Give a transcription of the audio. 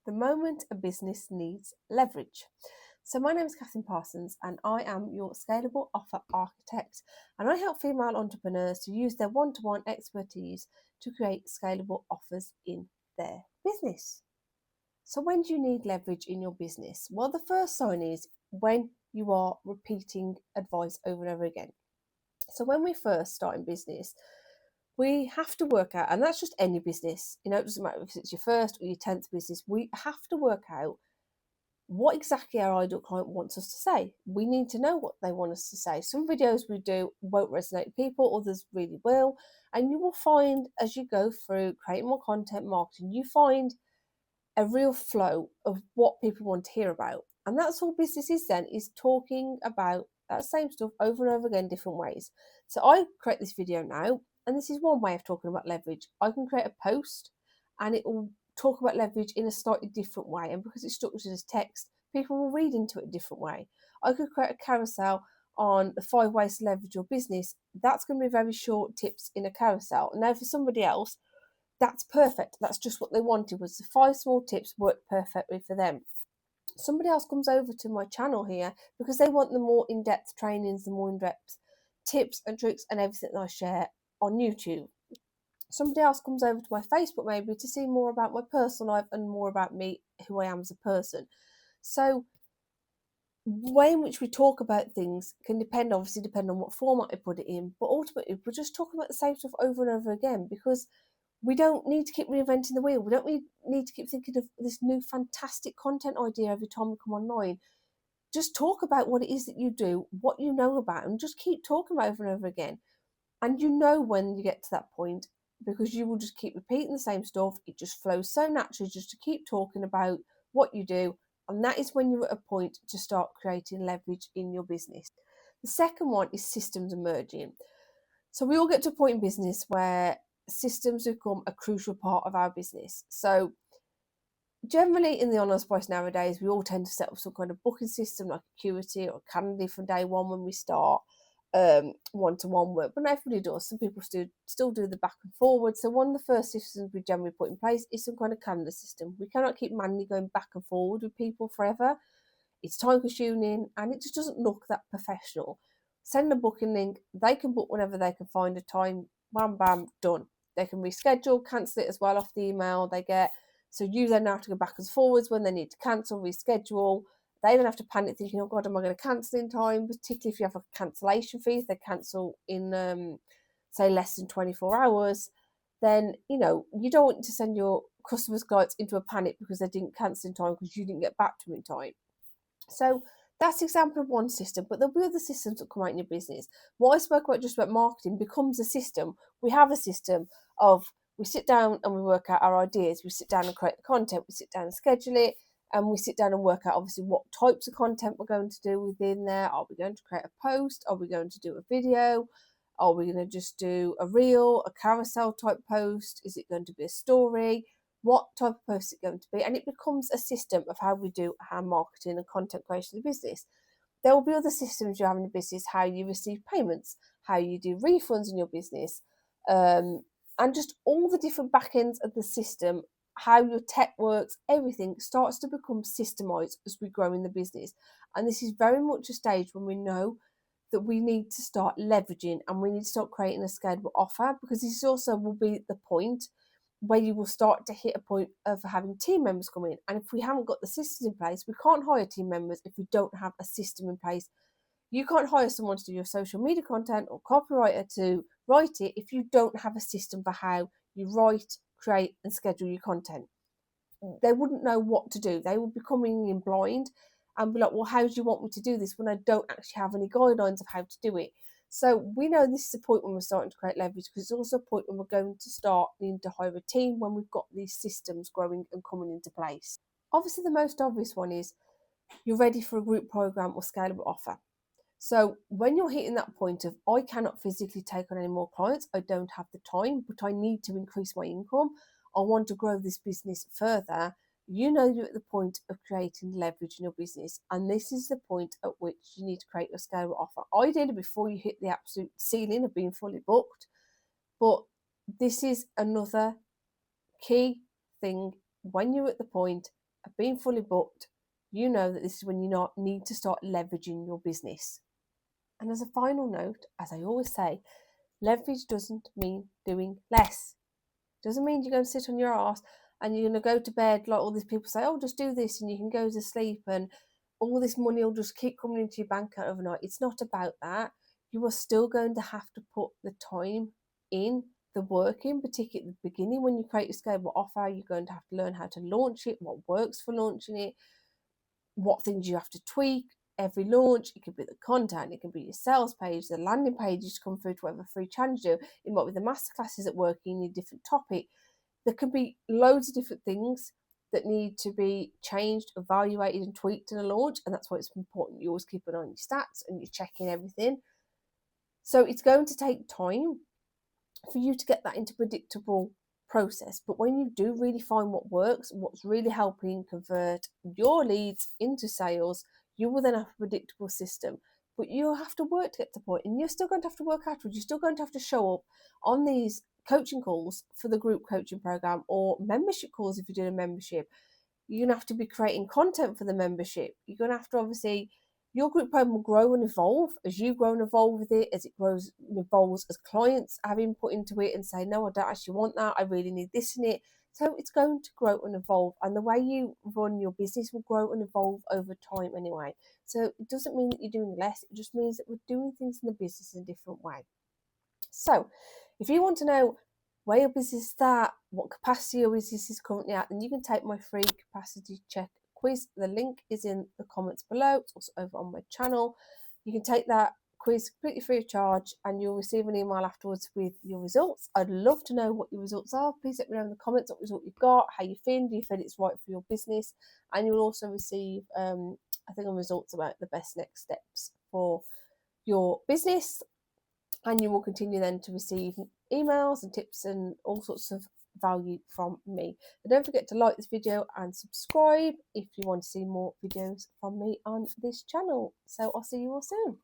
The moment a business needs leverage. So, my name is Catherine Parsons, and I am your scalable offer architect. And I help female entrepreneurs to use their one to one expertise to create scalable offers in their business. So, when do you need leverage in your business? Well, the first sign is when you are repeating advice over and over again. So, when we first start in business, we have to work out, and that's just any business, it doesn't matter if it's your first or your 10th business, we have to work out what exactly our ideal client wants us to say. We need to know what they want us to say. Some videos we do won't resonate with people, others really will. And you will find as you go through creating more content marketing, you find a real flow of what people want to hear about. And that's all business is then, is talking about that same stuff over and over again, different ways. So I create this video now, and this is one way of talking about leverage. I can create a post and it will talk about leverage in a slightly different way. And because it's structured as text, people will read into it a different way. I could create a carousel on the 5 ways to leverage your business. That's going to be very short tips in a carousel. Now, for somebody else, that's perfect. That's just what they wanted, was the 5 small tips worked perfectly for them. Somebody else comes over to my channel here because they want the more in-depth trainings, the more in-depth tips and tricks and everything that I share on YouTube. Somebody else comes over to my Facebook maybe to see more about my personal life and more about me, who I am as a person. So the way in which we talk about things can depend on what format I put it in, but ultimately we're just talking about the same stuff over and over again because we don't need to keep reinventing the wheel. We don't need to keep thinking of this new fantastic content idea every time we come online. Just talk about what it is that you do, what you know about, and just keep talking about it over and over again. And you know when you get to that point, because you will just keep repeating the same stuff. It just flows so naturally just to keep talking about what you do. And that is when you're at a point to start creating leverage in your business. The second one is systems emerging. So we all get to a point in business where systems become a crucial part of our business. So generally in the online space nowadays, we all tend to set up some kind of booking system like Acuity or Calendly from day one when we start one-to-one work, but not everybody does. Some people still do the back and forward. So one of the first systems we generally put in place is some kind of calendar system. We cannot keep manually going back and forward with people forever. It's time consuming and it just doesn't look that professional. Send a booking link, they can book whenever they can find a time, bam, bam, done. They can reschedule, cancel it as well off the email they get. So you then have to go backwards forwards when they need to cancel, reschedule. They don't have to panic thinking, oh God, am I going to cancel in time? Particularly if you have a cancellation fee, if they cancel in, say, less than 24 hours, then, you don't want to send your customers' clients into a panic because they didn't cancel in time because you didn't get back to them in time. So that's an example of one system, but there'll be other systems that come out in your business. What I spoke about just about marketing becomes a system. We have a system of we sit down and we work out our ideas. We sit down and create the content. We sit down and schedule it. And we sit down and work out obviously what types of content we're going to do within there. Are we going to create a post? Are we going to do a video? Are we going to just do a reel, a carousel type post? Is it going to be a story? What type of post is it going to be? And it becomes a system of how we do our marketing and content creation in the business. There will be other systems you have in the business, how you receive payments, how you do refunds in your business, and just all the different back ends of the system, how your tech works, everything starts to become systemized as we grow in the business. And this is very much a stage when we know that we need to start leveraging and we need to start creating a scalable offer, because this also will be the point where you will start to hit a point of having team members come in. And if we haven't got the systems in place, we can't hire team members if we don't have a system in place. You can't hire someone to do your social media content or copywriter to write it if you don't have a system for how you write, create, and schedule your content. They wouldn't know what to do. They would be coming in blind and be like, well, how do you want me to do this when I don't actually have any guidelines of how to do it? So we know this is a point when we're starting to create leverage, because it's also a point when we're going to start needing to hire a team when we've got these systems growing and coming into place. Obviously, the most obvious one is you're ready for a group program or scalable offer. So when you're hitting that point of, I cannot physically take on any more clients, I don't have the time, but I need to increase my income, I want to grow this business further, you're at the point of creating leverage in your business. And this is the point at which you need to create your scalable offer. Ideally before you hit the absolute ceiling of being fully booked. But this is another key thing when you're at the point have been fully booked, you know that this is when you not need to start leveraging your business. And as a final note, as I always say, leverage doesn't mean doing less. It doesn't mean you're going to sit on your ass and you're going to go to bed like all these people say, oh, just do this and you can go to sleep and all this money will just keep coming into your bank account overnight. It's not about that. You are still going to have to put the time in, the work in, particularly at the beginning when you create your scalable offer. You're going to have to learn how to launch it, what works for launching it, what things you have to tweak every launch. It could be the content, it can be your sales page, the landing pages to come through to whatever free challenge you do. It might be the masterclasses at work, you need a different topic. There can be loads of different things that need to be changed, evaluated, and tweaked in a launch, and that's why it's important you always keep an eye on your stats and you're checking everything. So it's going to take time for you to get that into predictable process. But when you do really find what works, what's really helping convert your leads into sales, you will then have a predictable system. But you have to work to get to the point, and you're still going to have to work afterwards. You're still going to have to show up on these coaching calls for the group coaching program or membership calls if you're doing a membership. You're going to have to be creating content for the membership. You're going to have to obviously, your group program will grow and evolve as you grow and evolve with it, as it grows and evolves, as clients have input into it and say, no, I don't actually want that, I really need this in it. So it's going to grow and evolve, and the way you run your business will grow and evolve over time anyway. So it doesn't mean that you're doing less, it just means that we're doing things in the business in a different way. So if you want to know where your business is at, what capacity your business is currently at, then you can take my free capacity check quiz. The link is in the comments below. It's also over on my channel. You can take that quiz completely free of charge and you'll receive an email afterwards with your results. I'd love to know what your results are. Please let me know in the comments what result you've got, how you feel, do you feel it's right for your business, and you'll also receive I think results about the best next steps for your business. And you will continue then to receive emails and tips and all sorts of value from me. And don't forget to like this video and subscribe if you want to see more videos from me on this channel. So I'll see you all soon.